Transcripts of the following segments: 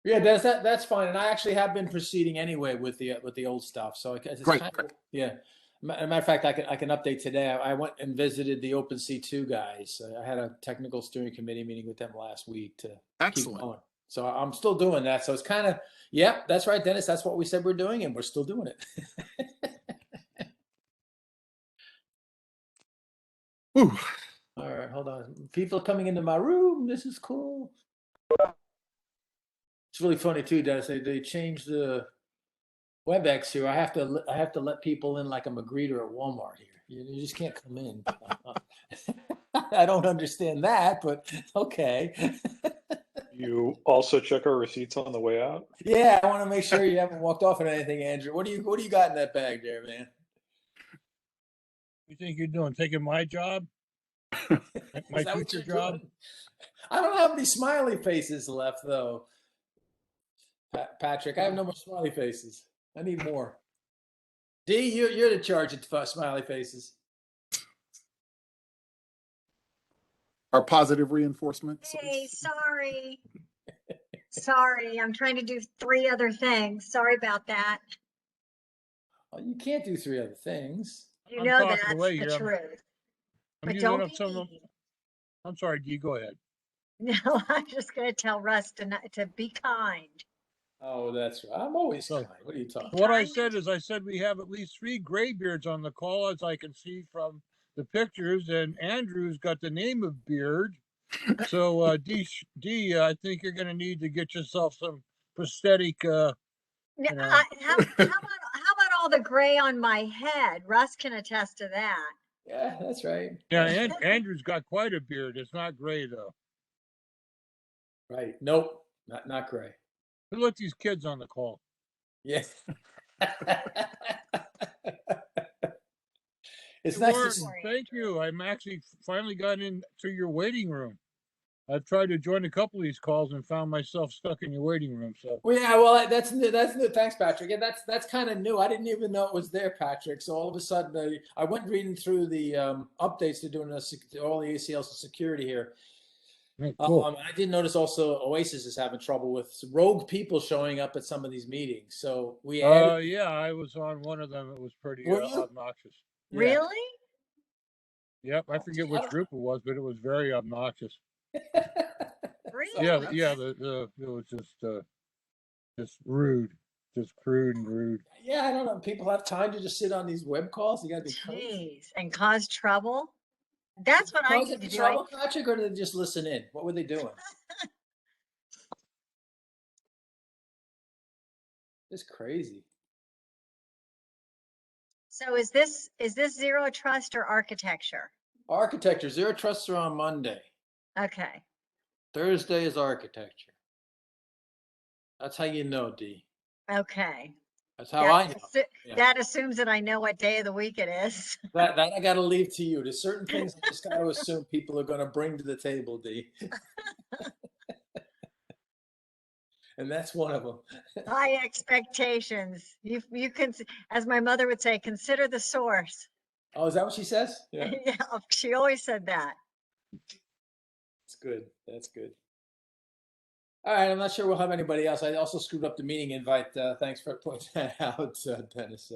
Yeah, that's fine. And I actually have been proceeding anyway with the old stuff. So it's Great. kind of, yeah. Matter of fact, I can update today. I went and visited the OpenC2 guys. I had a technical steering committee meeting with them last week to keep Excellent. going. So I'm still doing that. So it's kind of, yeah, that's right, Dennis. That's what we said we're doing, and we're still doing it. Ooh. All right, hold on. People are coming into my room. This is cool. It's really funny too, Dennis. They changed the WebEx here. I have to let people in like I'm a greeter at Walmart here. You just can't come in. I don't understand that, but okay. You also check our receipts on the way out? Yeah, I want to make sure you haven't walked off on anything, Andrew. What do you got in that bag there, man? You think you're doing? Taking my job? My Is that what future you're job? doing? I don't have any smiley faces left though. Patrick, I have no more smiley faces. I need more. D, you're the charge of smiley faces. Our positive reinforcement. Hey, sorry. Sorry, I'm trying to do 3 other things. Sorry about that. Well, you can't do 3 other things. You I'm know talking that's away the here. truth. I'm But using don't up be some of. mean. I'm sorry, Dee. Go ahead. No, I'm just going to tell Russ to be kind. Oh, that's right. I'm always So- kind. What are you talking What I Kind. said is, I said we have at least 3 graybeards on the call, as I can see from the pictures, and Andrew's got the name of beard. So, D, I think you're going to need to get yourself some prosthetic. Yeah, You know. how about all the gray on my head? Russ can attest to that. Yeah, that's right. Yeah, and Andrew's got quite a beard. It's not gray though. Right. Nope. Not gray. Who let these kids on the call? Yes. It's Hey, nice Warren, to see. thank you. I'm actually finally got into your waiting room. I've tried to join a couple of these calls and found myself stuck in your waiting room. So Well, yeah, well, that's new. That's new. Thanks, Patrick. Yeah, that's kind of new. I didn't even know it was there, Patrick. So all of a sudden, I went reading through the updates they're doing all the ACLs and security here. cool. I did notice also Oasis is having trouble with rogue people showing up at some of these meetings. So we added. Yeah, I was on one of them. It was pretty Were you? obnoxious. Yeah. Really? Yep, I forget which group it was, but it was very obnoxious. Really? Yeah. It was just rude, just crude and rude. Yeah, I don't know. People have time to just sit on these web calls. You got to be coached. Jeez, and cause trouble? That's what I Was need it to the do. trouble, Patrick, or did they just listen in? What were they doing? It's crazy. So is this zero trust or architecture? Architecture, zero trusts are on Monday. Okay. Thursday is architecture. That's how you know, D. Okay. That's how I know. Yeah. That assumes that I know what day of the week it is. That I got to leave to you. There's certain things I just got to assume people are going to bring to the table, D. And that's one of them. High expectations. You can, as my mother would say, consider the source. Oh, is that what she says? Yeah. Yeah, she always said that. That's good. That's good. All right, I'm not sure we'll have anybody else. I also screwed up the meeting invite. Thanks for pointing that out, Dennis.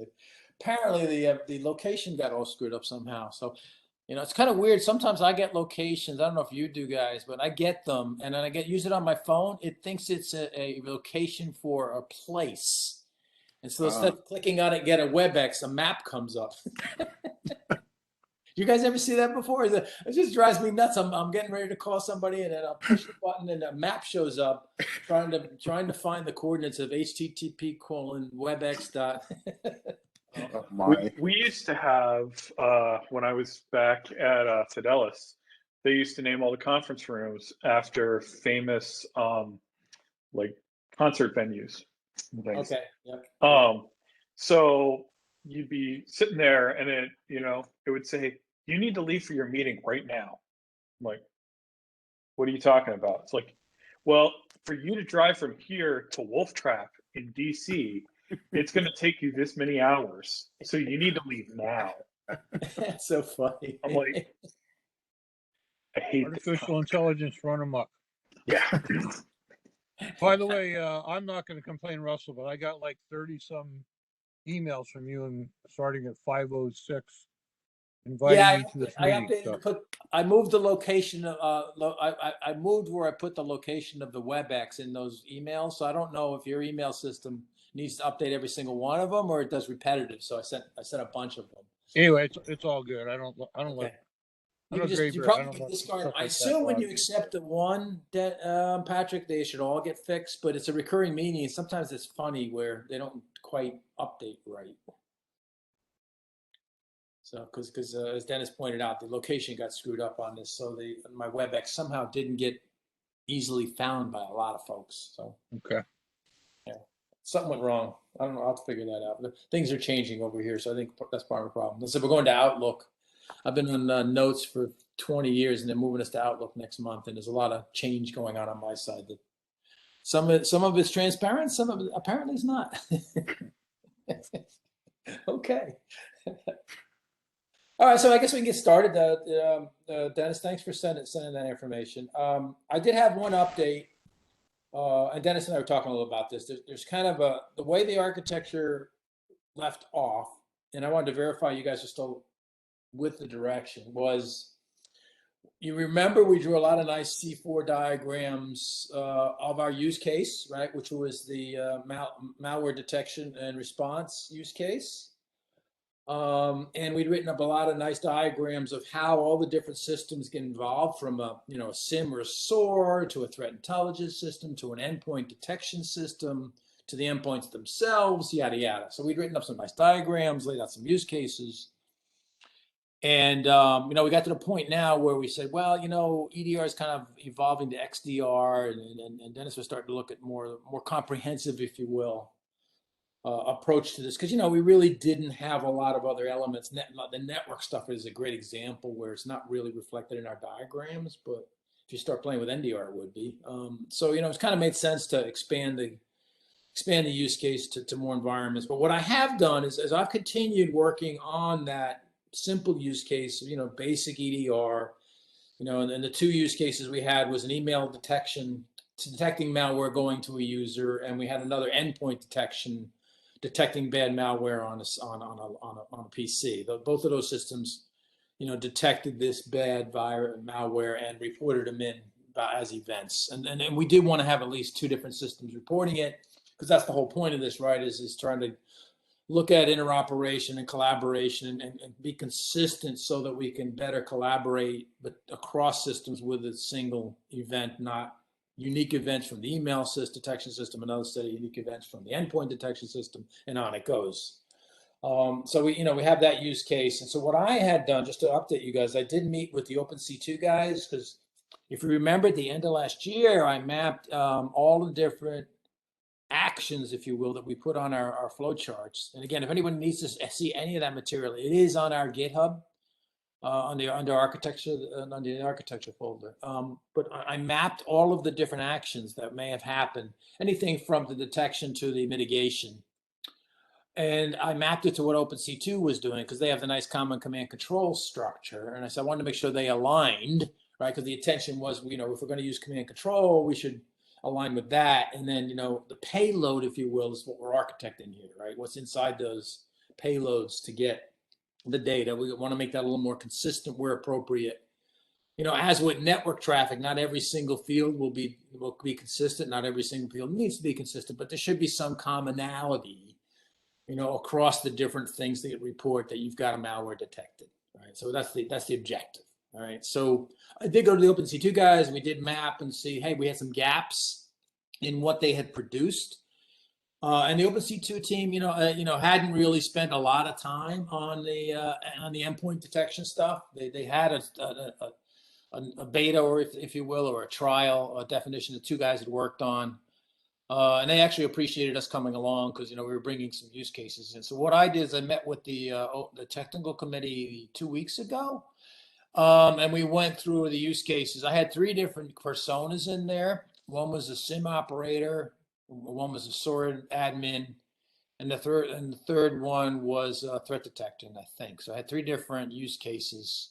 Apparently, the location got all screwed up somehow. So, it's kind of weird. Sometimes I get locations. I don't know if you do, guys, but I get them, and then I use it on my phone. It thinks it's a location for a place, and so instead of clicking on it, get a WebEx, a map comes up. You guys ever see that before? It just drives me nuts. I'm getting ready to call somebody, and then I'll push the button, and a map shows up, trying to find the coordinates of http://webex. We used to have when I was back at Fidelis, they used to name all the conference rooms after famous like concert venues and things. Okay. Yep. So you'd be sitting there, and it would say, "You need to leave for your meeting right now." I'm like, what are you talking about? It's like, well, for you to drive from here to Wolf Trap in DC, it's going to take you this many hours. So you need to leave now. That's so funny. I'm like, I hate Artificial intelligence run amok. Yeah. By the way, I'm not going to complain, Russell, but I got like 30 some emails from you and starting at 5:06 inviting Yeah, me to this I meeting. updated So, I moved the location of, I moved where I put the location of the WebEx in those emails. So I don't know if your email system needs to update every single one of them or it does repetitive. So I sent a bunch of them. anyway, it's all good. I don't let Okay. I'm You a can gray you beard. I probably don't can let discard. stuff I like that assume when bother you me. accept the one, Patrick, they should all get fixed. But it's a recurring meaning, and sometimes it's funny where they don't quite update right. So, because as Dennis pointed out, the location got screwed up on this, so my WebEx somehow didn't get easily found by a lot of folks. So, Okay. yeah, something went wrong. I don't know. I'll figure that out. Things are changing over here, so I think that's part of the problem. So we're going to Outlook. I've been on Notes for 20 years, and they're moving us to Outlook next month, and there's a lot of change going on my side. That some of it's transparent, some of it apparently is not. Okay. All right, so I guess we can get started. Dennis, thanks for sending that information. I did have one update, and Dennis and I were talking a little about this. There's kind of the way the architecture left off, and I wanted to verify you guys are still with the direction, was you remember we drew a lot of nice C4 diagrams of our use case, right? Which was the malware detection and response use case. And we'd written up a lot of nice diagrams of how all the different systems get involved, from a SIM or a SOAR to a threat intelligence system to an endpoint detection system to the endpoints themselves, yada yada. So we'd written up some nice diagrams, laid out some use cases, and we got to the point now where we said, well, EDR is kind of evolving to XDR, and Dennis was starting to look at more comprehensive, if you will, approach to this, because we really didn't have a lot of other elements. The network stuff is a great example where it's not really reflected in our diagrams, but if you start playing with NDR, it would be. So it's kind of made sense to expand the use case to more environments. But what I have done is, as I've continued working on that simple use case, basic EDR, and the two use cases we had was an email detection, detecting malware going to a user, and we had another endpoint detection, detecting bad malware on a PC. Both of those systems, detected this bad virus malware and reported them in as events. And we did want to have at least two different systems reporting it, because that's the whole point of this, right? Is trying to look at interoperation and collaboration and be consistent so that we can better collaborate across systems with a single event, not unique events from the email detection system, another set of unique events from the endpoint detection system, and on it goes. So we have that use case. And so what I had done, just to update you guys, I did meet with the OpenC2 guys, because if you remember at the end of last year, I mapped all the different actions, if you will, that we put on our flow charts. And again, if anyone needs to see any of that material, it is on our GitHub under architecture, under the architecture folder. But I mapped all of the different actions that may have happened, anything from the detection to the mitigation. And I mapped it to what OpenC2 was doing, because they have the nice common command control structure. And I said, I wanted to make sure they aligned, right? Because the intention was, if we're going to use command control, we should align with that. And then, the payload, if you will, is what we're architecting here, right? What's inside those payloads to get the data. We want to make that a little more consistent where appropriate. As with network traffic, not every single field will be consistent. Not every single field needs to be consistent, but there should be some commonality, across the different things that report that you've got a malware detected, right? So that's the objective, all right? So I did go to the OpenC2 guys, and we did map and see, hey, we had some gaps in what they had produced. And the OpenC2 team, hadn't really spent a lot of time on the endpoint detection stuff. They had a beta, or if you will, or a trial, a definition that two guys had worked on. And they actually appreciated us coming along, because we were bringing some use cases in. So what I did is I met with the technical committee 2 weeks ago, and we went through the use cases. I had three different personas in there. One was a SIM operator, one was a SOAR admin, and the third one was a threat detector, I think. So I had three different use cases,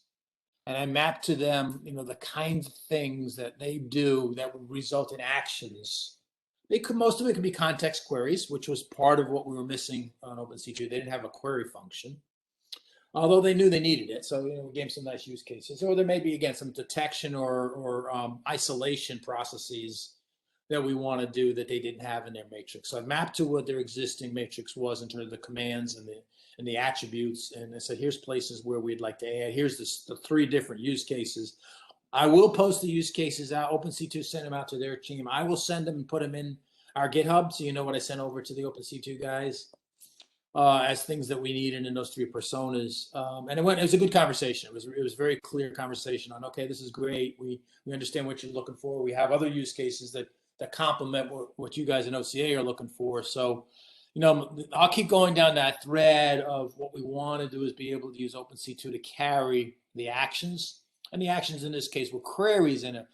and I mapped to them, the kinds of things that they do that would result in actions Most of it could be context queries, which was part of what we were missing on OpenC2. They didn't have a query function, although they knew they needed it. So, we gave them some nice use cases. Or there may be, again, some detection or isolation processes that we want to do that they didn't have in their matrix. So I mapped to what their existing matrix was in terms of the commands and the attributes. And I said, here's places where we'd like to add. Here's the 3 different use cases. I will post the use cases out. OpenC2 send them out to their team. I will send them and put them in our GitHub, so you know what I sent over to the OpenC2 guys as things that we needed in those 3 personas. And it was a good conversation. It was a very clear conversation on, okay, this is great. We understand what you're looking for. We have other use cases that complement what you guys in OCA are looking for. So, I'll keep going down that thread of what we want to do is be able to use OpenC2 to carry the actions. And the actions in this case were queries in our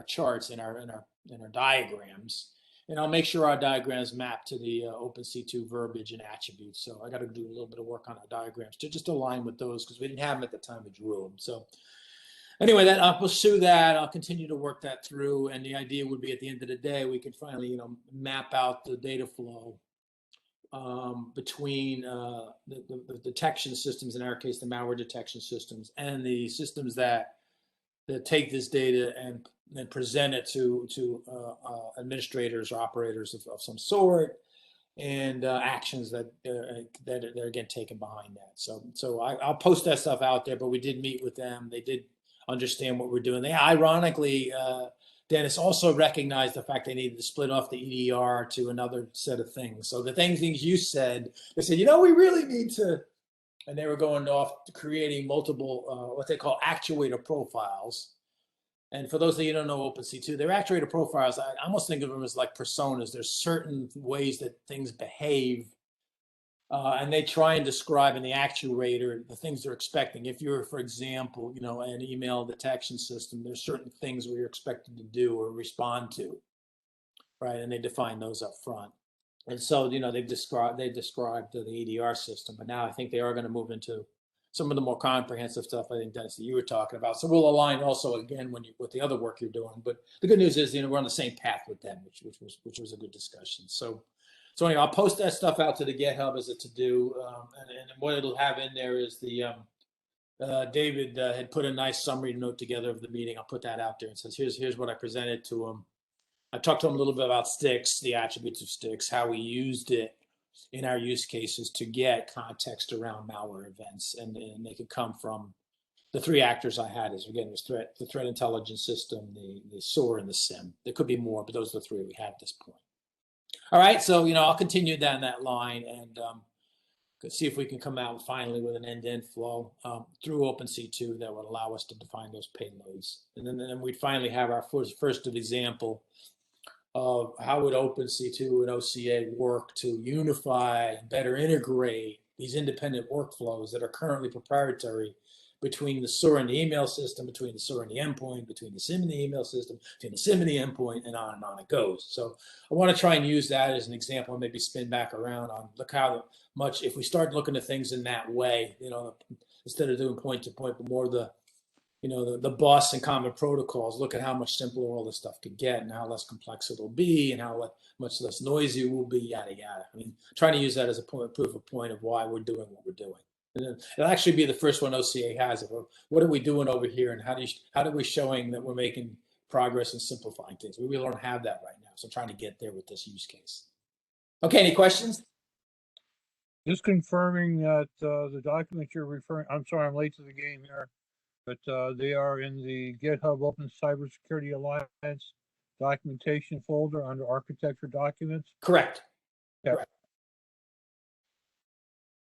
charts, in our diagrams. And I'll make sure our diagrams map to the OpenC2 verbiage and attributes. So I got to do a little bit of work on our diagrams to just align with those because we didn't have them at the time we drew them. So anyway, I'll pursue that. I'll continue to work that through. And the idea would be at the end of the day, we could finally, map out the data flow between the detection systems, in our case, the malware detection systems, and the systems that take this data and present it to administrators or operators of some sort, and actions that are again taken behind that. So I'll post that stuff out there. But we did meet with them. They did understand what we're doing. They ironically, Dennis, also recognized the fact they needed to split off the EDR to another set of things. So the things you said, they said, we really need to, and they were going off to creating multiple, what they call actuator profiles. And for those of you who don't know OpenC2, their actuator profiles, I almost think of them as like personas. There's certain ways that things behave, and they try and describe in the actuator the things they're expecting. If you're, for example, an email detection system, there's certain things where you're expected to do or respond to, right? And they define those up front. And so, they described the EDR system, but now I think they are going to move into some of the more comprehensive stuff. I think, Dennis, that you were talking about. So we'll align also again with the other work you're doing. But the good news is, we're on the same path with them, which was a good discussion. So anyway, I'll post that stuff out to the GitHub as a to-do, and what it'll have in there is the David had put a nice summary note together of the meeting. I'll put that out there and says, here's what I presented to him. I talked to him a little bit about sticks, the attributes of sticks, how we used it in our use cases to get context around malware events, and they could come from the 3 actors I had. Is again, the threat intelligence system, the SOAR, and the SIM. There could be more, but those are the 3 we had at this point. All right, so I'll continue down that line and see if we can come out finally with an end-to-end flow through OpenC2 that would allow us to define those payloads, and then we'd finally have our first example of how would OpenC2 and OCA work to unify and better integrate these independent workflows that are currently proprietary between the SOAR and the email system, between the SOAR and the endpoint, between the SIM and the email system, between the SIM and the endpoint, and on it goes. So I want to try and use that as an example and maybe spin back around on look how much, if we start looking at things in that way, instead of doing point to point, but more the bus and common protocols, look at how much simpler all this stuff could get and how less complex it'll be and how much less noisy it will be, yada, yada. I mean, trying to use that as a proof of point of why we're doing what we're doing. And then it'll actually be the first one OCA has. What are we doing over here, and how are we showing that we're making progress and simplifying things? We really don't have that right now, so I'm trying to get there with this use case. Okay, any questions? Just confirming that the documents you're referring, I'm sorry, I'm late to the game here, but they are in the GitHub Open Cybersecurity Alliance documentation folder under architecture documents. Correct. Yeah. Correct.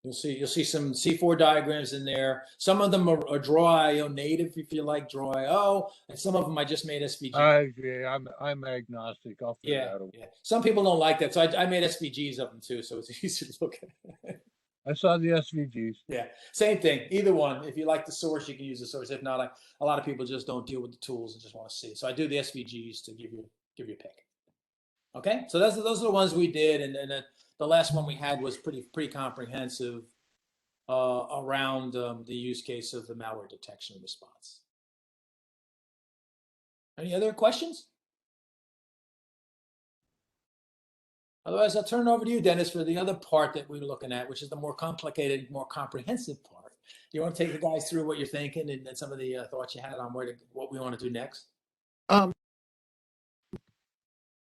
You'll see some C4 diagrams in there. Some of them are Draw.io native, if you like Draw.io, and some of them I just made SVG. Yeah, I'm agnostic. I'll figure that out. Yeah. Some people don't like that, so I made SVGs of them too, so it's easy to look at. I saw the SVGs. Yeah, same thing. Either one. If you like the source, you can use the source. If not, a lot of people just don't deal with the tools and just want to see. So I do the SVGs to give you a pick. Okay, so those are the ones we did, and the last one we had was pretty comprehensive around the use case of the malware detection and response. Any other questions? Otherwise, I'll turn it over to you, Dennis, for the other part that we were looking at, which is the more complicated, more comprehensive part. You want to take the guys through what you're thinking and some of the thoughts you had on what we want to do next? Um,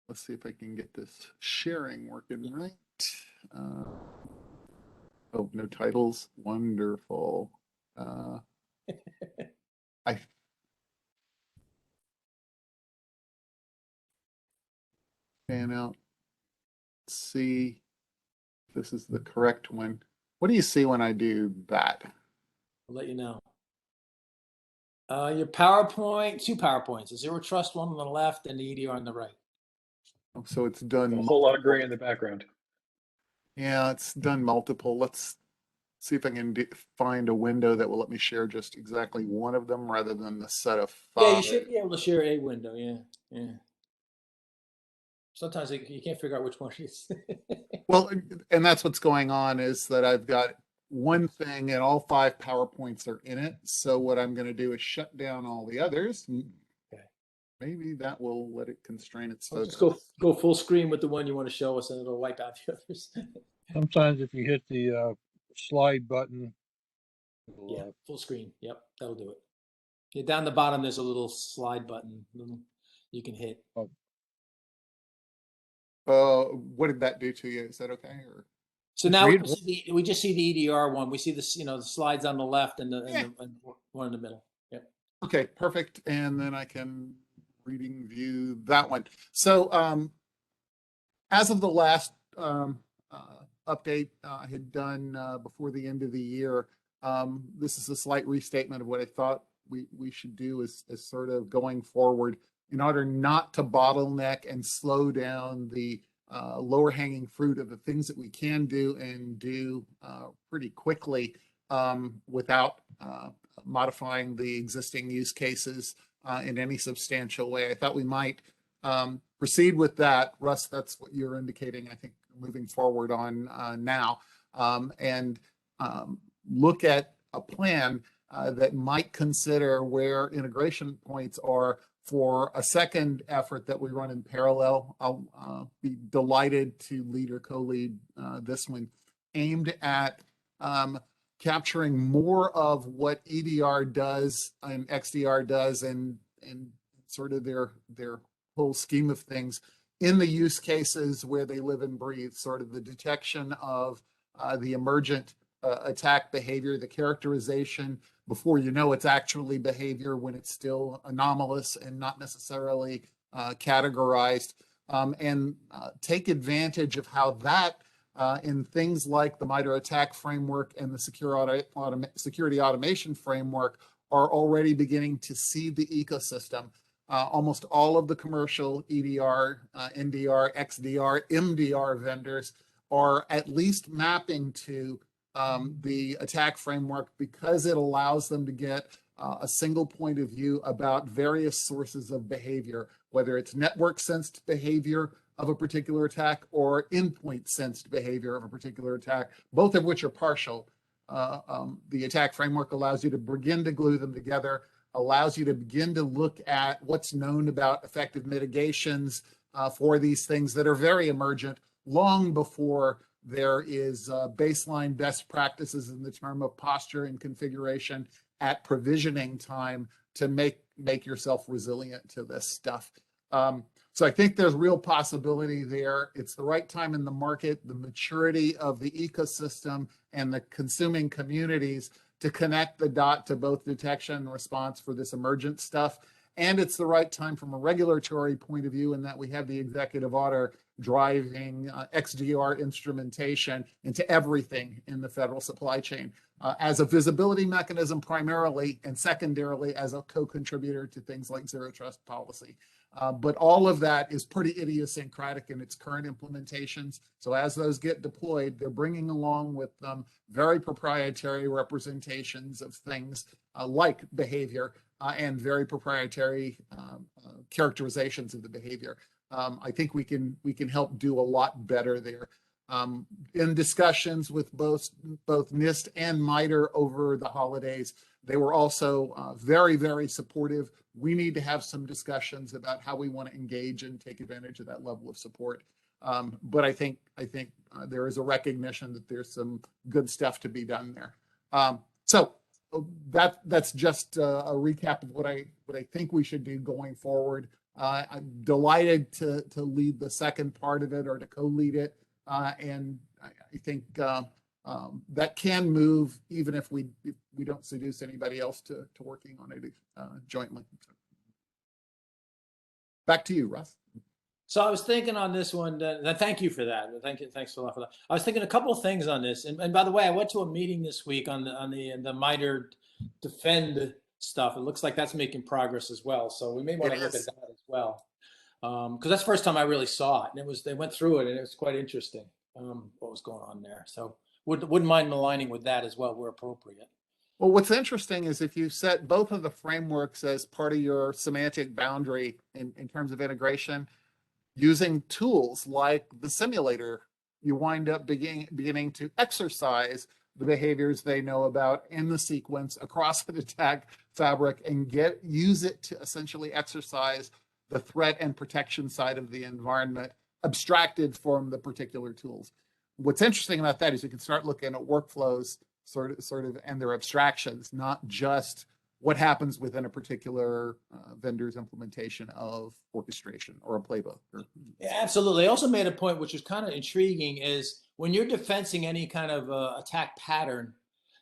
let's see if I can get this sharing working right. Oh, no titles. Wonderful. I fan out. Let's see if this is the correct one. What do you see when I do that? I'll let you know. Your PowerPoint, two PowerPoints, a zero trust one on the left and the EDR on the right. Oh, so it's done A whole lot of multiple. gray in the background. Yeah, it's done multiple. Let's see if I can find a window that will let me share just exactly one of them rather than the set of Yeah, you five. should be able to share a window. Yeah, yeah. Sometimes you can't figure out which one it is. Well, and that's what's going on is that I've got one thing and all 5 PowerPoints are in it. So what I'm going to do is shut down all the others. Okay. Maybe that will let it constrain its I'll just focus. go full screen with the one you want to show us, and it'll wipe out the others. Sometimes if you hit the slide button, it'll, Yeah, full screen. Yep, that'll do it. Yeah, down the bottom, there's a little slide button you can hit. What did that do to you? Is that okay? Or So Just now read we just see the EDR one. We see this, the slides on the left and Yeah. and one in the middle. Yep. okay, perfect. And then I can reading view that one. So as of the last update I had done before the end of the year, this is a slight restatement of what I thought we should do as sort of going forward in order not to bottleneck and slow down the lower hanging fruit of the things that we can do and do pretty quickly without modifying the existing use cases in any substantial way. I thought we might proceed with that. Russ, that's what you're indicating, I think, moving forward on now, and look at a plan that might consider where integration points are for a second effort that we run in parallel. I'll be delighted to lead or co-lead this one, aimed at capturing more of what EDR does and XDR does and sort of their whole scheme of things in the use cases where they live and breathe, sort of the detection of the emergent attack behavior, the characterization before you know it's actually behavior when it's still anomalous and not necessarily categorized, and take advantage of how that in things like the MITRE ATT&CK framework and the security automation framework are already beginning to seed the ecosystem. Almost all of the commercial EDR, NDR, XDR, MDR vendors are at least mapping to the attack framework because it allows them to get a single point of view about various sources of behavior, whether it's network sensed behavior of a particular attack or endpoint sensed behavior of a particular attack, both of which are partial. The attack framework allows you to begin to glue them together, allows you to begin to look at what's known about effective mitigations for these things that are very emergent long before there is baseline best practices in the term of posture and configuration at provisioning time to make yourself resilient to this stuff. So I think there's real possibility there. It's the right time in the market, the maturity of the ecosystem and the consuming communities to connect the dot to both detection and response for this emergent stuff. And it's the right time from a regulatory point of view in that we have the executive order driving XDR instrumentation into everything in the federal supply chain as a visibility mechanism primarily, and secondarily as a co-contributor to things like zero trust policy. But all of that is pretty idiosyncratic in its current implementations. So as those get deployed, they're bringing along with them very proprietary representations of things like behavior and very proprietary characterizations of the behavior. I think we can help do a lot better there. In discussions with both NIST and MITRE over the holidays, they were also very, very supportive. We need to have some discussions about how we want to engage and take advantage of that level of support. But I think there is a recognition that there's some good stuff to be done there. So that's just a recap of what I think we should do going forward. I'm delighted to lead the second part of it, or to co-lead it, and I think that can move even if we don't seduce anybody else to working on it jointly. Back to you, Russ. So I was thinking on this one, thank you for that. Thanks a lot for that. I was thinking a couple of things on this. And by the way, I went to a meeting this week on the MITRE Defend stuff. It looks like that's making progress as well. So we may want to look at that as well. Because that's the first time I really saw it. And they went through it and it was quite interesting what was going on there. So wouldn't mind aligning with that as well where appropriate. Well, what's interesting is if you set both of the frameworks as part of your semantic boundary in terms of integration, using tools like the simulator, you wind up beginning to exercise the behaviors they know about in the sequence across the attack fabric and use it to essentially exercise the threat and protection side of the environment, abstracted from the particular tools. What's interesting about that is you can start looking at workflows sort of and their abstractions, not just what happens within a particular vendor's implementation of orchestration or a playbook. Yeah, absolutely. I also made a point which is kind of intriguing is when you're defensing any kind of attack pattern,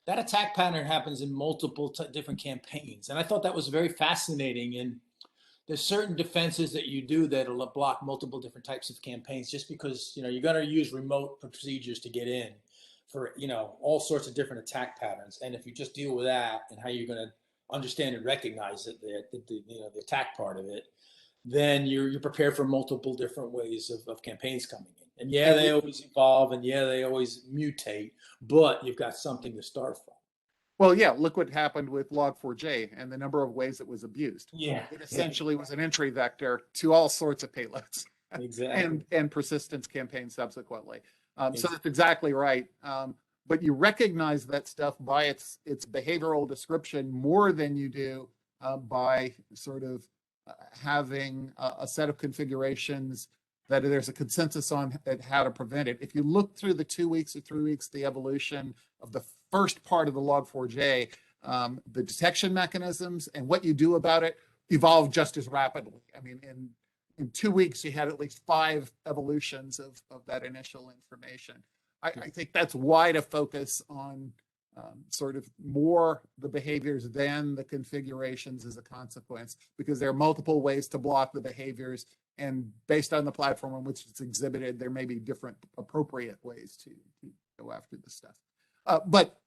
that attack pattern happens in multiple different campaigns. And I thought that was very fascinating. And there's certain defenses that you do that'll block multiple different types of campaigns just because, you're going to use remote procedures to get in for, all sorts of different attack patterns. And if you just deal with that and how you're going to understand and recognize it, the attack part of it, then you're prepared for multiple different ways of campaigns coming in. And yeah, they always evolve and yeah, they always mutate, but you've got something to start from. Well, yeah, look what happened with Log4j and the number of ways it was abused. Yeah. It essentially was an entry vector to all sorts of payloads. Exactly. and persistence campaigns subsequently. So that's exactly right. But you recognize that stuff by its behavioral description more than you do by sort of having a set of configurations that there's a consensus on how to prevent it. If you look through the 2 weeks or 3 weeks, the evolution of the first part of the Log4j, the detection mechanisms and what you do about it evolved just as rapidly. I mean, in 2 weeks, you had at least 5 evolutions of that initial information. I think that's why to focus on sort of more the behaviors than the configurations as a consequence, because there are multiple ways to block the behaviors. And based on the platform on which it's exhibited, there may be different appropriate ways to go after this stuff. But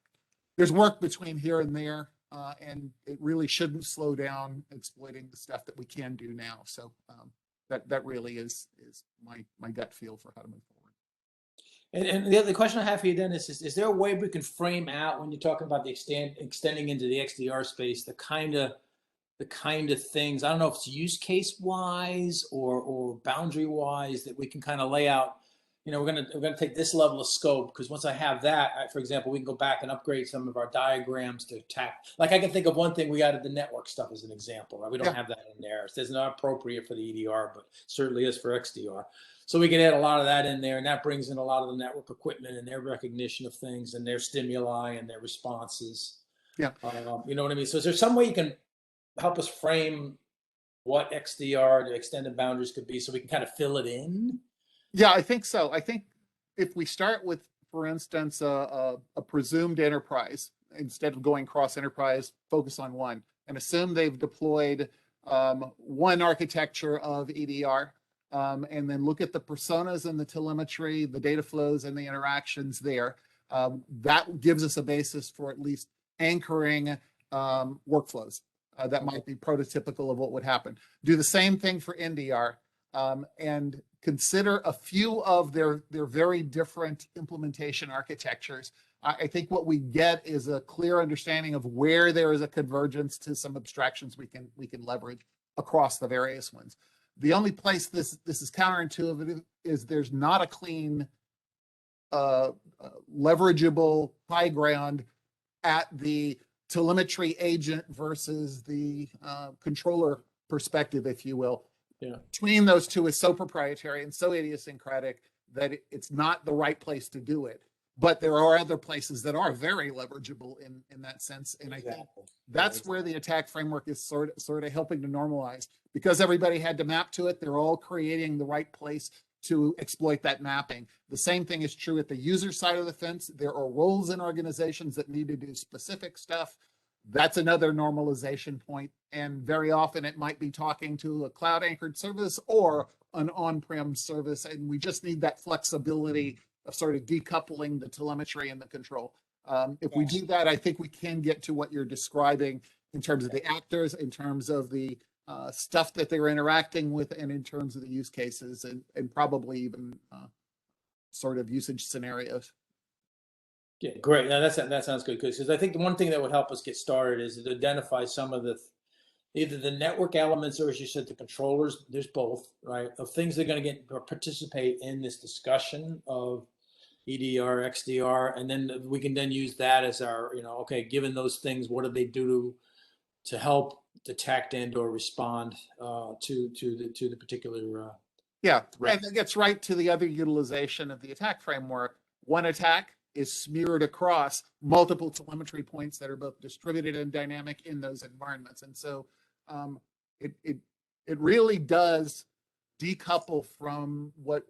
there's work between here and there, and it really shouldn't slow down exploiting the stuff that we can do now. So that really is my gut feel for how to move forward. And the other question I have for you, Dennis, is there a way we can frame out when you're talking about the extending into the XDR space, the kind of things, I don't know if it's use case wise or boundary wise, that we can kind of lay out, we're gonna take this level of scope, because once I have that, for example, we can go back and upgrade some of our diagrams to attack. Like I can think of one thing, we added the network stuff as an example, right? We don't have that in there. It's not appropriate for the EDR, but certainly is for XDR. So we can add a lot of that in there, and that brings in a lot of the network equipment and their recognition of things and their stimuli and their responses. Yeah. You know what I mean? So is there some way you can help us frame what XDR, the extended boundaries, could be so we can kind of fill it in? Yeah, I think so. I think if we start with, for instance, a presumed enterprise, instead of going cross enterprise, focus on one and assume they've deployed one architecture of EDR, and then look at the personas and the telemetry, the data flows and the interactions there. That gives us a basis for at least anchoring workflows that might be prototypical of what would happen. Do the same thing for NDR, and consider a few of their very different implementation architectures. I think what we get is a clear understanding of where there is a convergence to some abstractions we can leverage across the various ones. The only place this is counterintuitive is there's not a clean, leverageable high ground at the telemetry agent versus the controller perspective, if you will. Yeah. between those two is so proprietary and so idiosyncratic that it's not the right place to do it. But there are other places that are very leverageable in that sense. And I think Exactly. that's where the attack framework is sort of helping to normalize, because everybody had to map to it. They're all creating the right place to exploit that mapping. The same thing is true at the user side of the fence. There are roles in organizations that need to do specific stuff. That's another normalization point. And very often it might be talking to a cloud anchored service or an on-prem service. And we just need that flexibility of sort of decoupling the telemetry and the control. If we do that, I think we can get to what you're describing in terms of the actors, in terms of the stuff that they're interacting with, and in terms of the use cases, and probably even sort of usage scenarios. Yeah, great. Now that sounds good, because I think the one thing that would help us get started is to identify some of the either the network elements, or as you said, the controllers. There's both, right? Of things that are going to get or participate in this discussion of EDR, XDR, and then we can then use that as our, okay, given those things, what do they do to help detect and or respond to the particular Yeah, threat. and it gets right to the other utilization of the attack framework. One attack is smeared across multiple telemetry points that are both distributed and dynamic in those environments. And so it really does decouple from what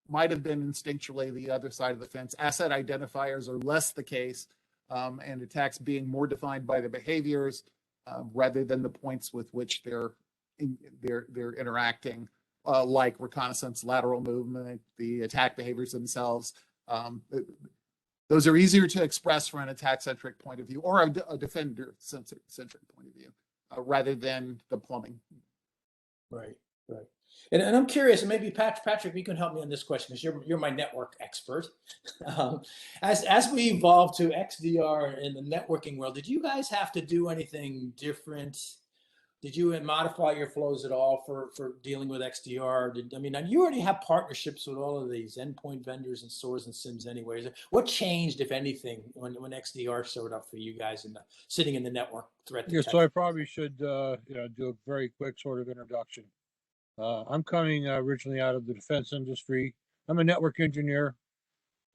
might have been instinctually the other side of the fence. Asset identifiers are less the case, and attacks being more defined by the behaviors rather than the points with which they're interacting, like reconnaissance, lateral movement, the attack behaviors themselves. Those are easier to express from an attack-centric point of view, or a defender-centric point of view, rather than the plumbing. Right, right. And I'm curious, and maybe Patrick, you can help me on this question, because you're my network expert. As we evolve to XDR in the networking world, did you guys have to do anything different? Did you modify your flows at all for dealing with XDR? You already have partnerships with all of these endpoint vendors and SOARs and SIMs anyways. What changed, if anything, when XDR showed up for you guys sitting in the network threat detection? Yeah, so I probably should do a very quick sort of introduction. I'm coming originally out of the defense industry. I'm a network engineer.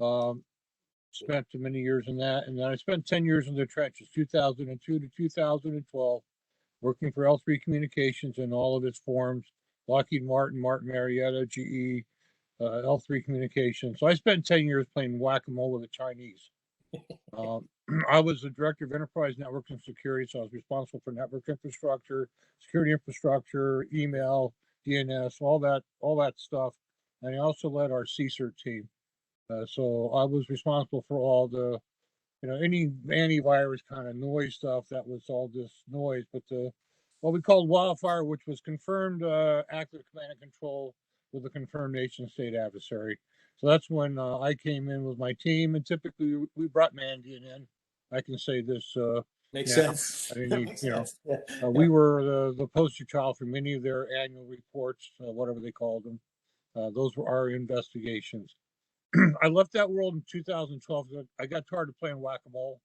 Spent many years in that, and then I spent 10 years in the trenches, 2002 to 2012. Working for L3 Communications in all of its forms, Lockheed Martin, Martin Marietta, GE, L3 Communications. So I spent 10 years playing whack-a-mole with the Chinese. I was the director of enterprise network and security, so I was responsible for network infrastructure, security infrastructure, email, DNS, all that stuff. And I also led our CSIRT team. So I was responsible for all the any antivirus kind of noise stuff. That was all this noise, but what we called wildfire, which was confirmed active command and control with a confirmed nation state adversary. So that's when I came in with my team, and typically we brought Mandian in. I can say this. Makes sense. I didn't need, we were the poster child for many of their annual reports, whatever they called them. Those were our investigations. I left that world in 2012. I got tired of playing whack-a-mole.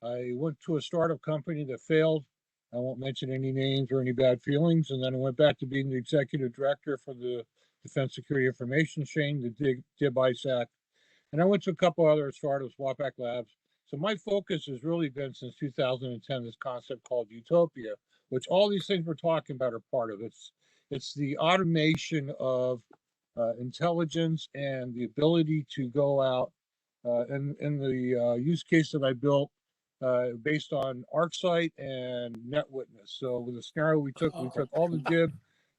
I went to a startup company that failed. I won't mention any names or any bad feelings. And then I went back to being the executive director for the Defense Security Information Chain, the DIB ISAC. And I went to a couple other startups, WAPAC Labs. So my focus has really been since 2010, this concept called utopia, which all these things we're talking about are part of. It's the automation of intelligence and the ability to go out in the use case that I built based on ArcSight and NetWitness. So with the scenario we took all the DIB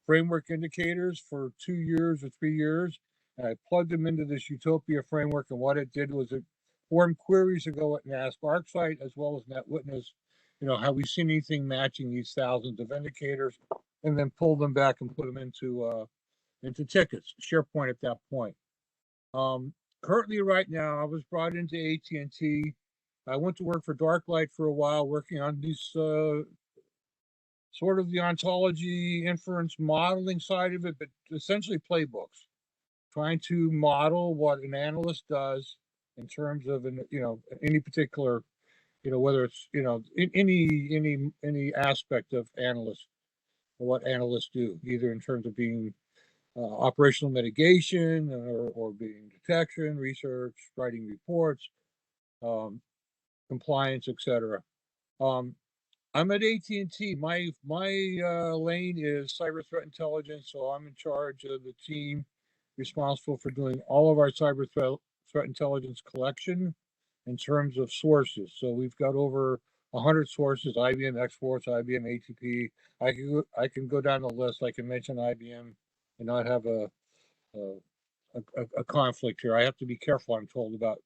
framework indicators for 2 years or 3 years, and I plugged them into this Utopia framework. And what it did was it formed queries to go and ask ArcSight as well as NetWitness, have we seen anything matching these thousands of indicators, and then pull them back and put them into tickets, SharePoint at that point. Currently, right now, I was brought into AT&T. I went to work for Darklight for a while, working on these sort of the ontology inference modeling side of it, but essentially playbooks, trying to model what an analyst does in terms of any particular, whether it's any aspect of analyst. what analysts do, either in terms of being operational mitigation or being detection, research, writing reports, compliance, etc. I'm at AT&T. My lane is cyber threat intelligence, so I'm in charge of the team responsible for doing all of our cyber threat intelligence collection in terms of sources. So we've got over 100 sources: IBM X-Force, IBM ATP. I can go down the list. I can mention IBM and not have a conflict here. I have to be careful, I'm told, about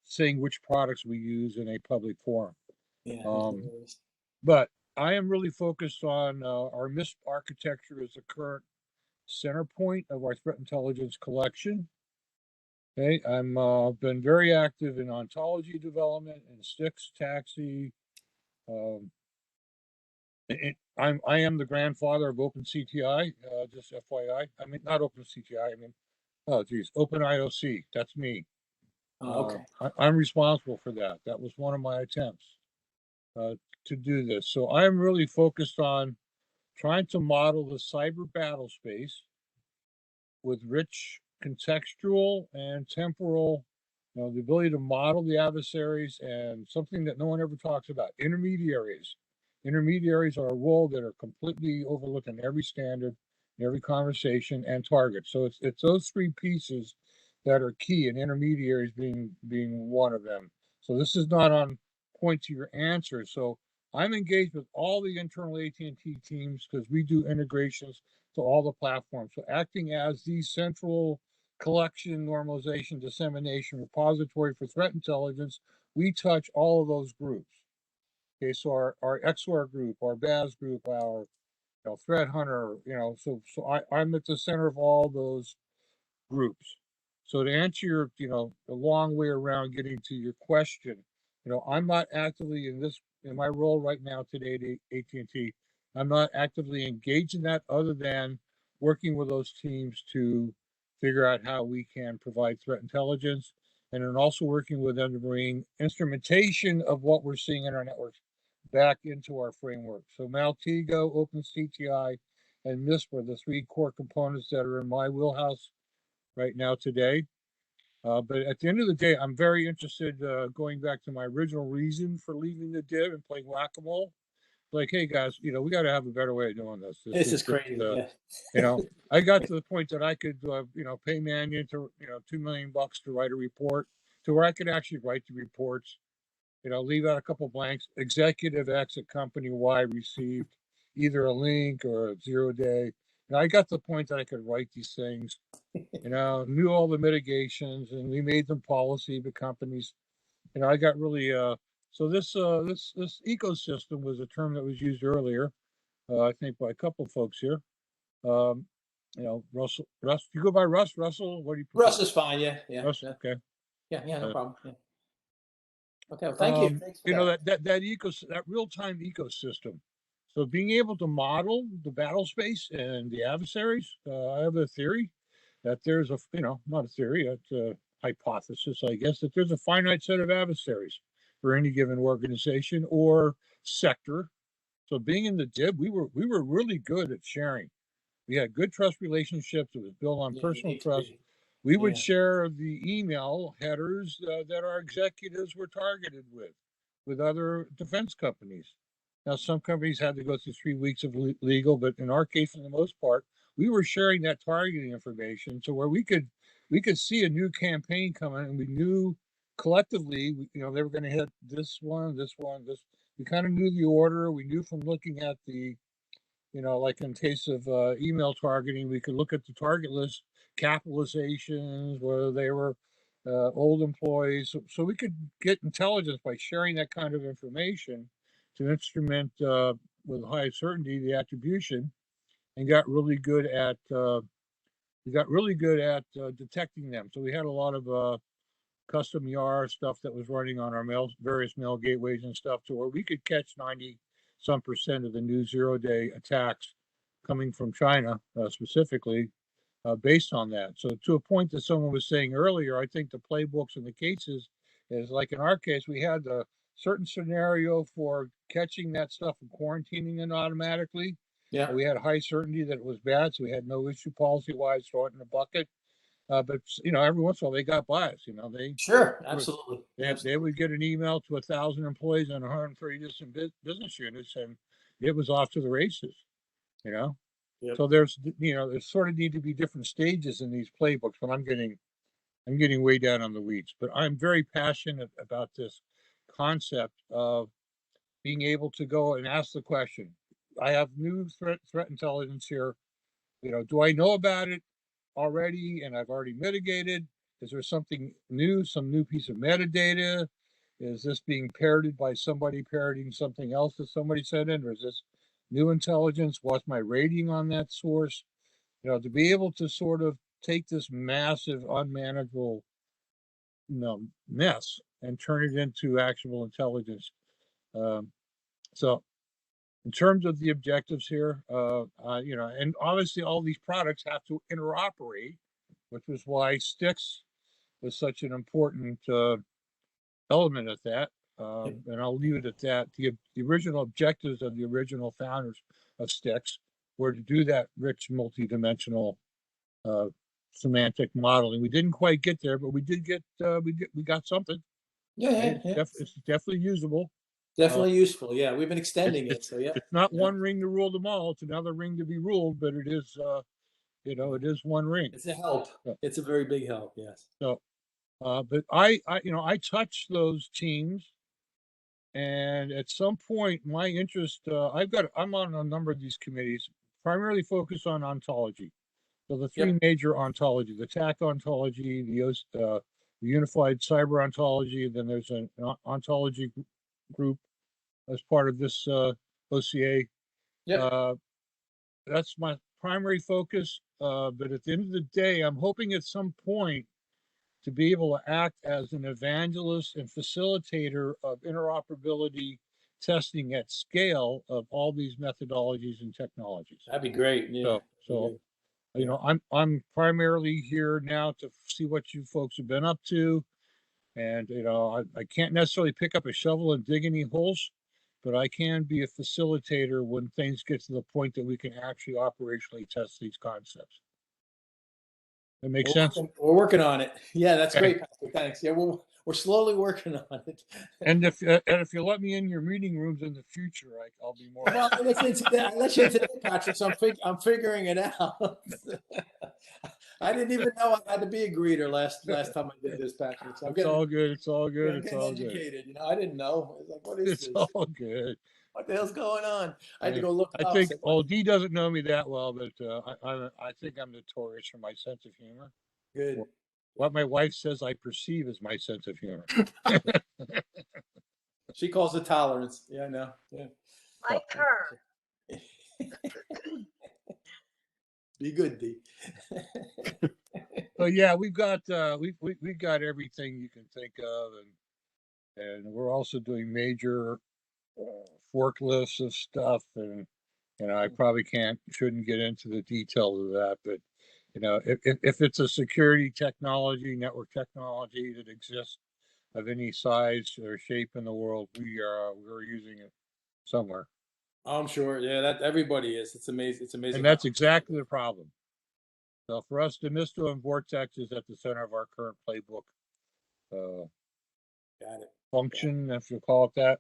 saying which products we use in a public forum. Yeah. Um, but I am really focused on our MISP architecture as the current center point of our threat intelligence collection. Okay, I'm been very active in ontology development and STIX, TAXI. I am the grandfather of OpenCTI, just FYI. I mean, not OpenCTI. I mean, oh geez, OpenIOC. That's me. Okay. I'm responsible for that. That was one of my attempts to do this. So I'm really focused on trying to model the cyber battle space with rich contextual and temporal, the ability to model the adversaries, and something that no one ever talks about: intermediaries. Intermediaries are a role that are completely overlooked in every standard, in every conversation, and target. So it's those three pieces that are key, and intermediaries being one of them. So this is not on point to your answer. So I'm engaged with all the internal AT&T teams because we do integrations to all the platforms. So acting as the central collection, normalization, dissemination repository for threat intelligence, we touch all of those groups. Okay, so our XOR group, our BAS group, our threat hunter, so I'm at the center of all those groups. So to answer your, the long way around getting to your question, I'm not actively in my role right now today at AT&T. I'm not actively engaged in that, other than working with those teams to figure out how we can provide threat intelligence, and then also working with them to bring instrumentation of what we're seeing in our networks back into our framework. So Maltego, OpenCTI, and MISP are the three core components that are in my wheelhouse right now today. But at the end of the day, I'm very interested, going back to my original reason for leaving the div and playing whack-a-mole. Like, hey guys, we got to have a better way of doing this. This is crazy. Yeah. I got to the point that I could, pay Mannion to, $2 million to write a report, to where I could actually write the reports, leave out a couple blanks. Executive X at company Y received either a link or a 0-day. And I got to the point that I could write these things, knew all the mitigations, and we made them policy. The companies, I got really, so this ecosystem was a term that was used earlier, I think by a couple of folks here. Russ, you go by Russell, what do you prefer? Russ is fine. Yeah. Yeah. Russ, Yeah. okay. Yeah. No problem. Yeah. Okay. Well, thank you. Thanks for that real-time ecosystem. So being able to model the battle space and the adversaries, I have a theory that there's not a theory, it's a hypothesis, I guess, that there's a finite set of adversaries for any given organization or sector. So being in the DIB, we were really good at sharing. We had good trust relationships. It was built on personal trust. We would share the email headers that our executives were targeted with other defense companies. Now, some companies had to go through 3 weeks of legal, but in our case, for the most part, we were sharing that targeting information to where we could see a new campaign coming, and we knew collectively, they were going to hit this one, this one, this. We kind of knew the order. We knew from looking at the, like in case of email targeting, we could look at the target list capitalizations, whether they were old employees. So we could get intelligence by sharing that kind of information to instrument with high certainty the attribution, and got really good at detecting them. So we had a lot of custom YAR stuff that was running on our various mail gateways and stuff, to where we could catch 90% of the new 0-day attacks coming from China, specifically based on that. So to a point that someone was saying earlier, I think the playbooks and the cases is like in our case, we had a certain scenario for catching that stuff and quarantining it automatically. Yeah. We had high certainty that it was bad, so we had no issue policy-wise, throw it in the bucket. But every once in a while they got biased. Sure. Absolutely. They would get an email to 1,000 employees on 130 different business units, and it was off to the races. Yep. So there's sort of need to be different stages in these playbooks. But I'm getting way down on the weeds. But I'm very passionate about this concept of being able to go and ask the question. I have new threat intelligence here. Do I know about it already and I've already mitigated? Is there something new, some new piece of metadata? Is this being parroted by somebody parroting something else that somebody sent in? Or is this new intelligence? What's my rating on that source? To be able to sort of take this massive, unmanageable mess and turn it into actionable intelligence. So in terms of the objectives here, and obviously all these products have to interoperate, which was why Sticks was such an important element of that. And I'll leave it at that. The original objectives of the original founders of Sticks were to do that rich, multidimensional semantic modeling. We didn't quite get there, but we did get we got something. Yeah. It's definitely usable. Definitely useful. Yeah. We've been extending it. So yeah. It's not one ring to rule them all. It's another ring to be ruled, but it is, it is one ring. It's a help. It's a very big help. Yes. So, but I touch those teams, and at some point, my interest, I'm on a number of these committees, primarily focused on ontology. So the three major ontology, the TAC ontology, the unified cyber ontology, then there's an ontology group as part of this OCA. Yep. That's my primary focus. But at the end of the day, I'm hoping at some point to be able to act as an evangelist and facilitator of interoperability testing at scale of all these methodologies and technologies. That'd be great. Yeah. So I'm primarily here now to see what you folks have been up to. And, I can't necessarily pick up a shovel and dig any holes, but I can be a facilitator when things get to the point that we can actually operationally test these concepts. That makes sense? We're working on it. Yeah, that's Okay. great, Patrick. Thanks. Yeah, we're slowly working on it. And if you let me in your meeting rooms in the future, I'll be more. Well, I let you in today, Patrick. So I'm figuring it out. I didn't even know I had to be a greeter last time I did this, Patrick. So It's all good. It's all good. I'm It's getting all good. educated. I didn't know. It's like, what is It's this? all good. What the hell's going on? I had to go look it I up. think Say, D doesn't know me that well, but I think I'm notorious for my sense of humor. good. What my wife says I perceive as my sense of humor. She calls it tolerance. Yeah, I know. Yeah. Like her. Be good, D. So yeah, we've got everything you can think of, and we're also doing major forklifts of stuff, and I probably shouldn't get into the details of that, but if it's a security technology, network technology that exists of any size or shape in the world, we're using it somewhere. I'm sure. Yeah, that everybody is. It's amazing. It's amazing. And that's exactly the problem. So for us, Demisto and Vortex is at the center of our current playbook Got it. function, if you call it that.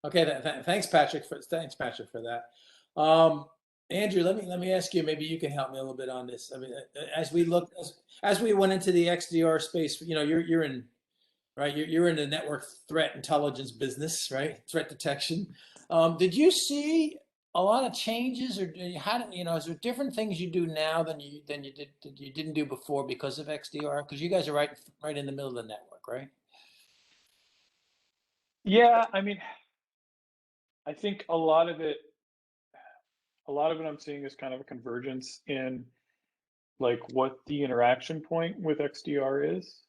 Okay. Thanks, Patrick. For that. Andrew, let me ask you. Maybe you can help me a little bit on this. I mean, as we went into the XDR space, you're in, right? You're in the network threat intelligence business, right? Threat detection. Did you see a lot of changes, or is there different things you do now than you didn't do before because of XDR? Because you guys are right in the middle of the network, right? Yeah, I mean, I think a lot of it I'm seeing is kind of a convergence in like what the interaction point with XDR is.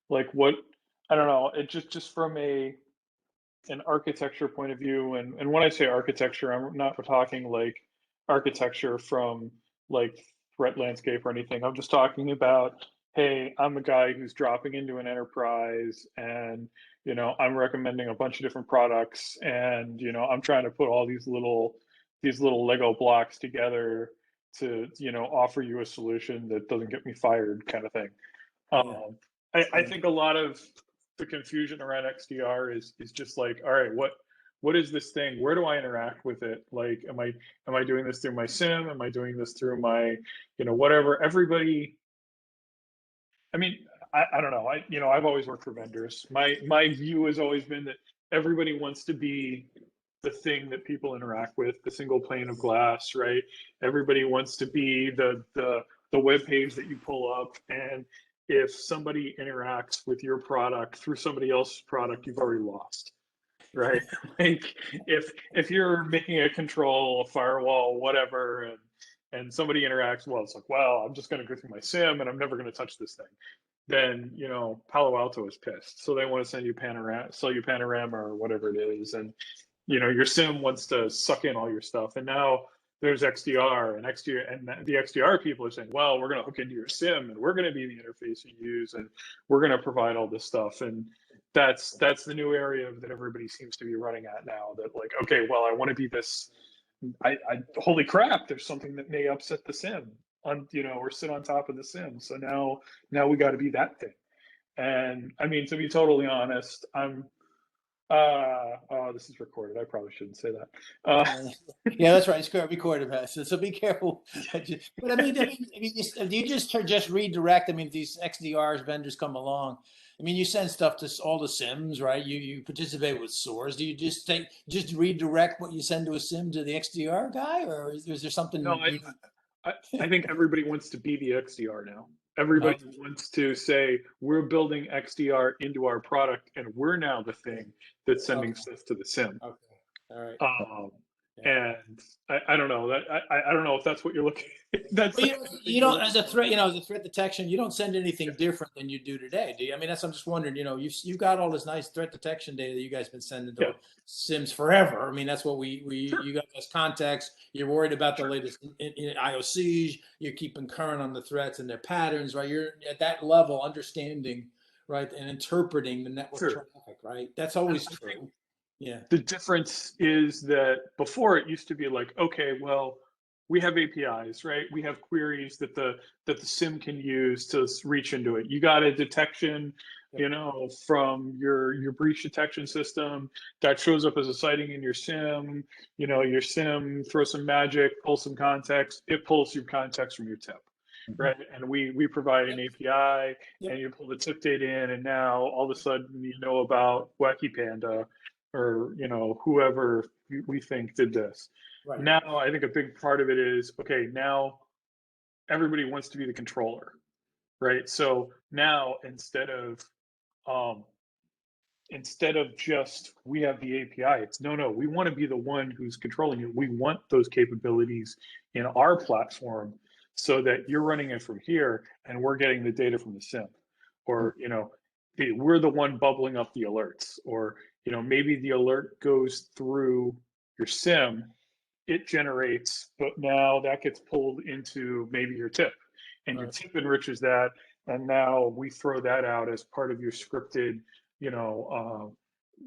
Like what, I don't know, it just from an architecture point of view, and when I say architecture, I'm not talking like architecture from like threat landscape or anything. I'm just talking about, hey, I'm a guy who's dropping into an enterprise and I'm recommending a bunch of different products, and I'm trying to put all these little Lego blocks together to offer you a solution that doesn't get me fired, kind of thing. Um, I think a lot of the confusion around XDR is just like, all right, what is this thing? Where do I interact with it? Like, am I doing this through my SIM? Am I doing this through my, whatever? Everybody. I mean, I don't know. I've always worked for vendors. My view has always been that everybody wants to be the thing that people interact with, the single pane of glass, right? Everybody wants to be the web page that you pull up, and if somebody interacts with your product through somebody else's product, you've already lost, right? Like, if you're making a control, a firewall, whatever, and somebody interacts, well, it's like, well, I'm just going to go through my SIM and I'm never going to touch this thing. Then Palo Alto is pissed, so they want to sell you Panorama or whatever it is, and your SIM wants to suck in all your stuff. And now there's XDR, and the XDR people are saying, well, we're going to hook into your SIM, and we're going to be the interface you use, and we're going to provide all this stuff. And that's the new area that everybody seems to be running at now. That, like, okay, well, I want to be this. Holy crap! There's something that may upset the SIM or sit on top of the SIM. So now we got to be that thing. And I mean, to be totally honest, oh, this is recorded. I probably shouldn't say that. Yeah, that's right. It's recorded, so be careful. But I mean, do you just redirect? I mean, if these XDRs vendors come along, I mean, you send stuff to all the SIMs, right? You participate with SOARs. Do you just redirect what you send to a SIM to the XDR guy, or is there something? No, I think everybody wants to be the XDR now. Everybody wants to say, we're building XDR into our product, and we're now the thing that's sending stuff to the SIM. Okay. All right. And I don't know that I don't know if that's what you're looking. That's you don't as a threat. As a threat detection, you don't send anything different than you do today, do you? I mean, I'm just wondering. You've got all this nice threat detection data that you guys have been sending to SIMs forever. I mean, that's what you got as context. You're worried about the latest in IOCs. You're keeping current on the threats and their patterns, right? You're at that level, understanding, right, and interpreting the network traffic, right? That's always true. Yeah. The difference is that before it used to be like, okay, well, we have APIs, right? We have queries that the SIM can use to reach into it. You got a detection, from your breach detection system that shows up as a sighting in your SIM. Your SIM throws some magic, pull some context. It pulls your context from your tip, right? And we provide an API, and you pull the tip data in, and now all of a sudden you know about Wacky Panda, or whoever we think did this. Right. Now I think a big part of it is, okay, now everybody wants to be the controller, right? So now instead of just we have the API, it's no, we want to be the one who's controlling it. We want those capabilities in our platform so that you're running it from here and we're getting the data from the SIM, or we're the one bubbling up the alerts, or maybe the alert goes through your SIM, it generates, but now that gets pulled into maybe your tip, and your tip enriches that, and now we throw that out as part of your scripted,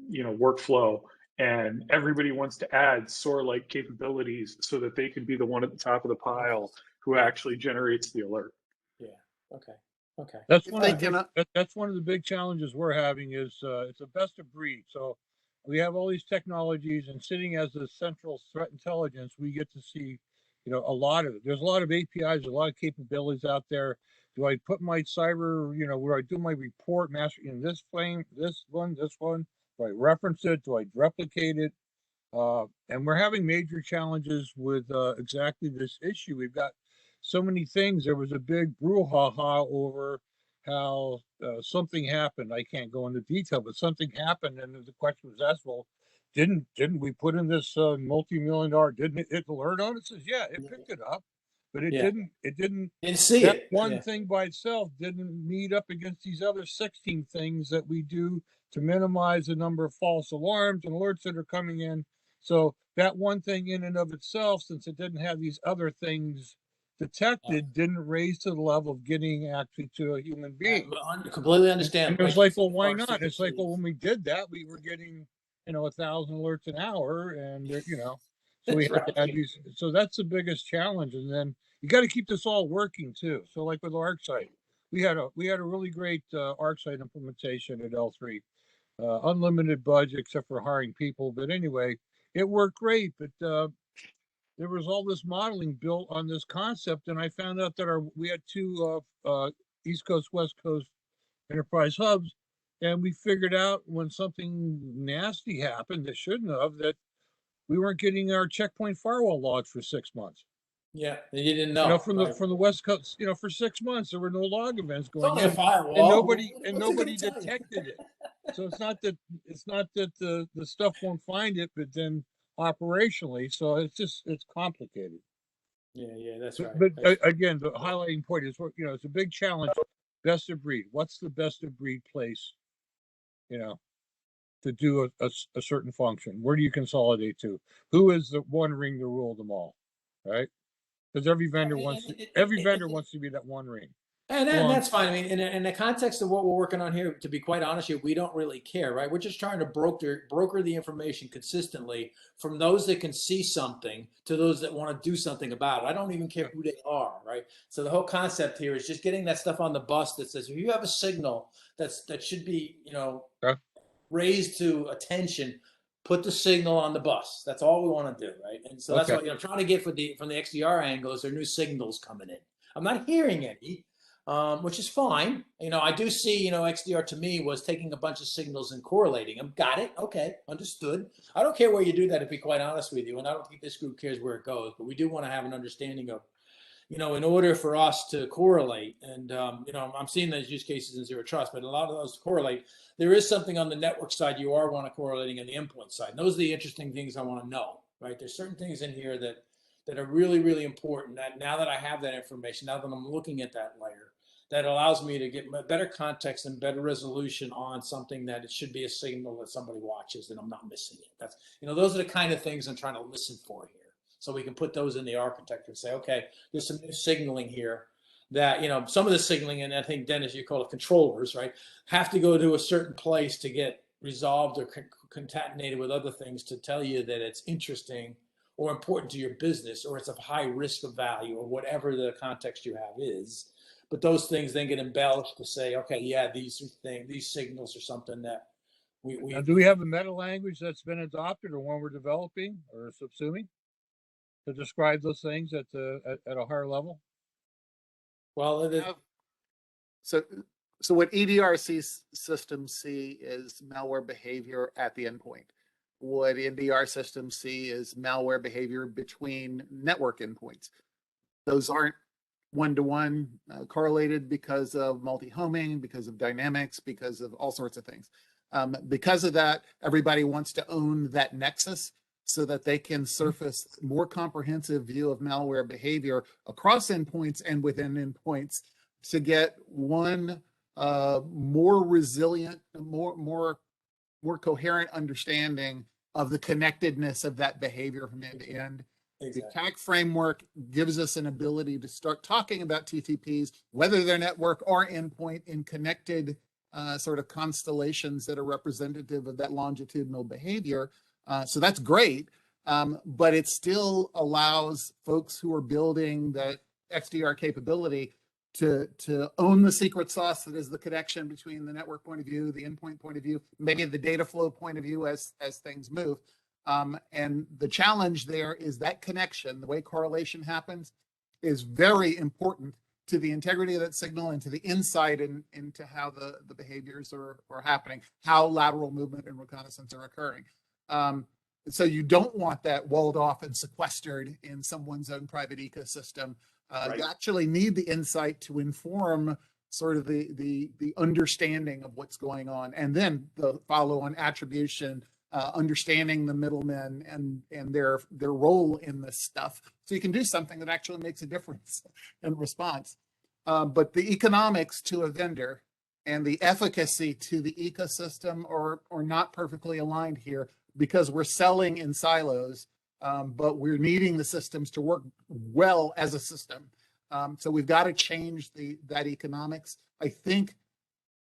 workflow. And everybody wants to add SOAR-like capabilities so that they can be the one at the top of the pile who actually generates the alert. Yeah. Okay. That's one of the big challenges we're having is it's a best of breed. So we have all these technologies, and sitting as a central threat intelligence, we get to see, a lot of it. There's a lot of APIs, a lot of capabilities out there. Do I put my cyber, where I do my report, master in this plane, this one? Do I reference it? Do I replicate it? And we're having major challenges with exactly this issue. We've got so many things. There was a big brouhaha over how something happened. I can't go into detail, but something happened, and the question was asked, well, didn't we put in this multi-million-dollar, didn't it alert on it? It says, yeah, it picked it up, but it didn't see that it. one thing by itself didn't meet up against these other 16 things that we do to minimize the number of false alarms and alerts that are coming in. So that one thing in and of itself, since it didn't have these other things detected didn't raise to the level of getting actually to a human being. Completely understand. And it was like, well, why not? Super It's like, well, please. when we did that, we were getting, 1,000 alerts an hour, and so we That's had to add right. these. So that's the biggest challenge. And then you got to keep this all working too. So like with ArcSight, we had a really great ArcSight implementation at L3. Unlimited budget except for hiring people. But anyway, it worked great. But there was all this modeling built on this concept, and I found out that we had two East Coast, West Coast enterprise hubs, and we figured out when something nasty happened that shouldn't have, that we weren't getting our checkpoint firewall logs for 6 months. Yeah, you didn't know. From the West Coast, for 6 months there were no log events It's going only a on, firewall. and nobody What's it gonna tell you? detected it. So it's not that the stuff won't find it, but then operationally, so it's complicated. Yeah, that's But, right. but That's right. again, the highlighting point is, it's a big challenge. Best of breed. What's the best of breed place, to do a certain function? Where do you consolidate to? Who is the one ring to rule them all, right? Because every vendor wants to be that one ring. And that's fine. I mean, in the context of what we're working on here, to be quite honest with you, we don't really care, right? We're just trying to broker the information consistently from those that can see something to those that want to do something about it. I don't even care who they are, right? So the whole concept here is just getting that stuff on the bus that says if you have a signal that should be, Okay. raised to attention, put the signal on the bus. That's all we want to do, right? And so that's Okay. what I'm trying to get from the XDR angle is there are new signals coming in. I'm not hearing any, which is fine. I do see, XDR to me was taking a bunch of signals and correlating them. Got it. Okay. Understood. I don't care where you do that, to be quite honest with you. And I don't think this group cares where it goes, but we do want to have an understanding of, in order for us to correlate, and I'm seeing those use cases in zero trust, but a lot of those correlate. There is something on the network side you are want to correlating on the endpoint side. And those are the interesting things I want to know, right? There's certain things in here that are really, really important. That now that I have that information, now that I'm looking at that layer, that allows me to get better context and better resolution on something that it should be a signal that somebody watches, and I'm not missing it. That's those are the kind of things I'm trying to listen for here. So we can put those in the architecture and say, okay, there's some new signaling here that, some of the signaling, and I think, Dennis, you call it controllers, right, have to go to a certain place to get resolved or concatenated with other things to tell you that it's interesting or important to your business, or it's of high risk of value, or whatever the context you have is. But those things then get embellished to say, okay, yeah, these signals are something that Now, do we have a meta language that's been adopted, or one we're developing or subsuming to describe those things at a higher level? Well, So what EDRC systems see is malware behavior at the endpoint. What NDR systems see is malware behavior between network endpoints. Those aren't one-to-one correlated because of multi-homing, because of dynamics, because of all sorts of things. Because of that, everybody wants to own that nexus so that they can surface more comprehensive view of malware behavior across endpoints and within endpoints to get one more resilient, more coherent understanding of the connectedness of that behavior from end to end. Exactly. The attack framework gives us an ability to start talking about TTPs, whether they're network or endpoint, in connected sort of constellations that are representative of that longitudinal behavior. So that's great, but it still allows folks who are building that XDR capability to own the secret sauce that is the connection between the network point of view, the endpoint point of view, maybe the data flow point of view as things move. And the challenge there is that connection, the way correlation happens, is very important to the integrity of that signal and to the insight into how the behaviors are happening, how lateral movement and reconnaissance are occurring. So you don't want that walled off and sequestered in someone's own private ecosystem. Right. You actually need the insight to inform sort of the understanding of what's going on, and then the follow-on attribution, understanding the middlemen and their role in this stuff, so you can do something that actually makes a difference in response. But the economics to a vendor and the efficacy to the ecosystem are not perfectly aligned here, because we're selling in silos, but we're needing the systems to work well as a system. So we've got to change that economics. I think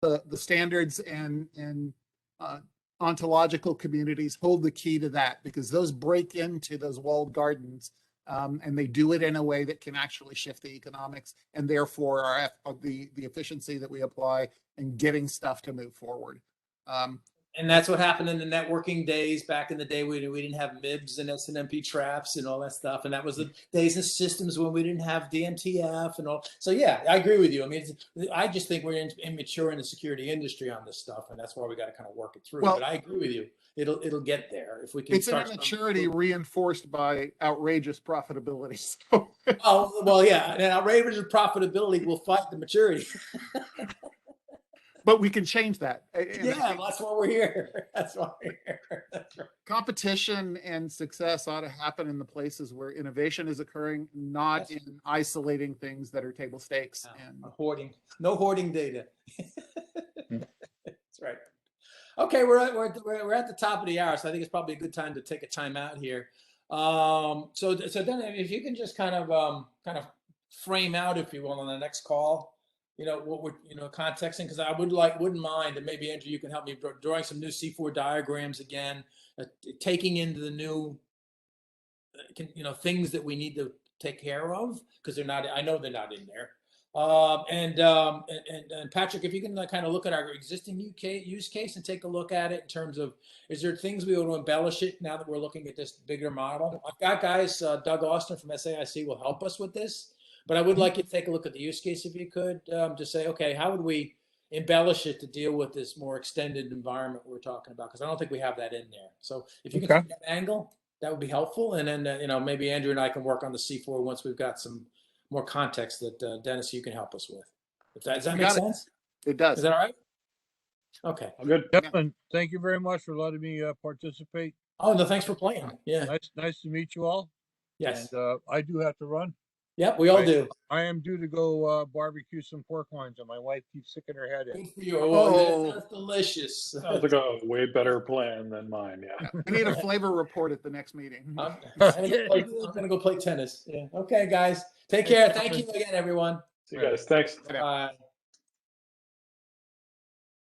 the standards and ontological communities hold the key to that, because those break into those walled gardens, and they do it in a way that can actually shift the economics, and therefore the efficiency that we apply in getting stuff to move forward. And that's what happened in the networking days back in the day. We didn't have MIBs and SNMP traps and all that stuff. And that was the days of systems when we didn't have DMTF and all. So yeah, I agree with you. I mean, I just think we're immature in the security industry on this stuff, and that's why we got to kind of work it through. Well, but I agree with you. It'll get there if we can. It's an immaturity reinforced by outrageous profitability. So. Oh well, yeah, and outrageous profitability will fight the maturity. But we can change that. Yeah, that's why we're here. That's why we're here. That's right. Competition and success ought to happen in the places where innovation is occurring, not in isolating things that are table stakes. And hoarding, no hoarding data. That's right. Okay, we're at the top of the hour, so I think it's probably a good time to take a time out here. So then, if you can just kind of frame out, if you will, on the next call, what we're contexting, because I wouldn't mind, and maybe Andrew, you can help me drawing some new C4 diagrams again, taking into the new things that we need to take care of, because they're not. I know they're not in there. And Patrick, if you can kind of look at our existing use case and take a look at it in terms of, is there things we want to embellish it now that we're looking at this bigger model? I've got guys, Doug Austin from SAIC will help us with this. But I would like you to take a look at the use case if you could, to say, okay, how would we embellish it to deal with this more extended environment we're talking about? Because I don't think we have that in there. So if you can take that angle, that would be helpful. And then, maybe Andrew and I can work on the C4 once we've got some more context that, Dennis, you can help us with. Does that make sense? It does. Is that all right? Okay. I'm good. Gentlemen, thank you very much for letting me participate. Oh, no, thanks for playing. Yeah. Nice to meet you all. Yes. And I do have to run. Yep, we all do. I am due to go barbecue some pork rinds, and my wife keeps sticking her head in. Good for you. Oh, that's delicious. Sounds like a way better plan than mine. Yeah. We need a flavor report at the next meeting. I'm gonna go play tennis. Yeah. Okay, guys. Take care. Thank you again, everyone. See you guys. Thanks. Bye.